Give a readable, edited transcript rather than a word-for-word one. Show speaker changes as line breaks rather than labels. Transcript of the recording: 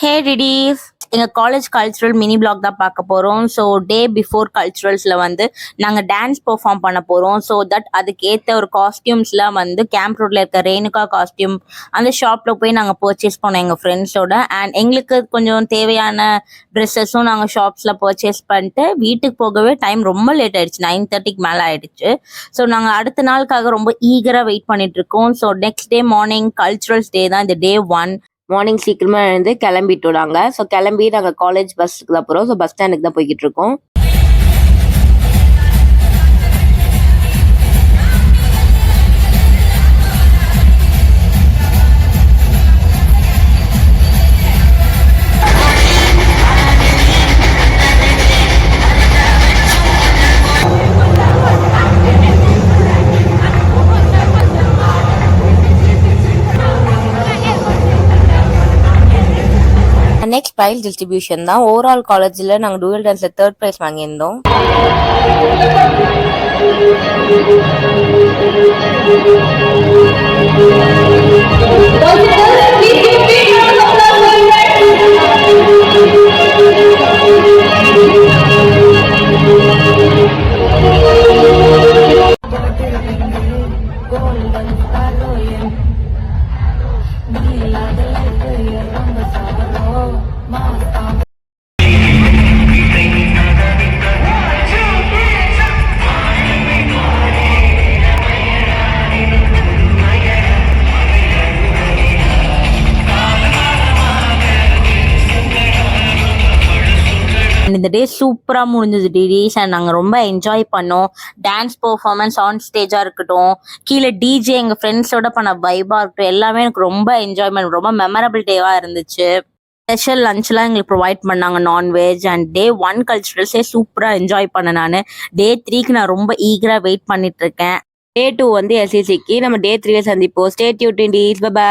ஹே டிடீஸ், எங்கள் college cultural mini black தான் பார்க்க போகிறோம். ஸோ டே பிஃபோர் கல்ச்சுரல்ஸில் வந்து நாங்கள் டான்ஸ் பெர்ஃபார்ம் பண்ண போகிறோம். ஸோ தட் அதுக்கேற்ற ஒரு காஸ்டியூம்ஸ்லாம் வந்து கேம்ப் ரோட்டில் இருக்க ரேணுகா காஸ்டியூம் அந்த ஷாப்பில் போய் நாங்கள் பர்ச்சேஸ் பண்ணோம் எங்கள் ஃப்ரெண்ட்ஸோட. அண்ட் எங்களுக்கு கொஞ்சம் தேவையான ட்ரெஸ்ஸஸும் நாங்கள் ஷாப்ஸில் பர்ச்சேஸ் பண்ணிட்டு வீட்டுக்கு போகவே டைம் ரொம்ப லேட் ஆகிடுச்சு. 9:30க்கு மேலே ஆகிடுச்சு. ஸோ நாங்கள் அடுத்த நாளுக்காக ரொம்ப ஈகராக வெயிட் பண்ணிகிட்ருக்கோம். So next day morning culturals day தான் இந்த டே 1. மார்னிங் சீக்கிரமா எழுந்து கிளம்பிட்டோம். ஸோ கிளம்பி நாங்கள் காலேஜ் பஸ்ஸுக்கு தான் போகிறோம். ஸோ பஸ் ஸ்டாண்டுக்கு தான் போய்கிட்டு இருக்கோம். நெக்ஸ்ட் ப்ரைஸ் டிஸ்ட்ரிபியூஷன் தான். ஓவரால் காலேஜில் நாங்கள் டூயல் டான்ஸில் 3rd ப்ரைஸ் வாங்கியிருந்தோம். இந்த டே சூப்பராக முடிஞ்சது டிடிஸ். அண்ட் நாங்கள் ரொம்ப என்ஜாய் பண்ணோம். டான்ஸ் பெர்ஃபார்மன்ஸ் ஆன் ஸ்டேஜாக இருக்கட்டும், கீழே டிஜே எங்கள் ஃப்ரெண்ட்ஸோட பண்ண வைபாக இருக்கட்டும், எல்லாமே எனக்கு ரொம்ப என்ஜாய்மெண்ட், ரொம்ப மெமரபிள் டேவாக இருந்துச்சு. ஸ்பெஷல் லன்ச்லாம் எங்களுக்கு ப்ரொவைட் பண்ணாங்க, நான்வெஜ். அண்ட் டே 1 கல்ச்சுரல்ஸே சூப்பராக என்ஜாய் பண்ணேன் நான். டே 3க்கு நான் ரொம்ப ஈகராக வெயிட் பண்ணிட்டு இருக்கேன். டே 2 வந்து எஸ்இசிக்கு. நம்ம டே 3 சந்திப்போம். ஸ்டே டியூன் டிடிஸ். பை.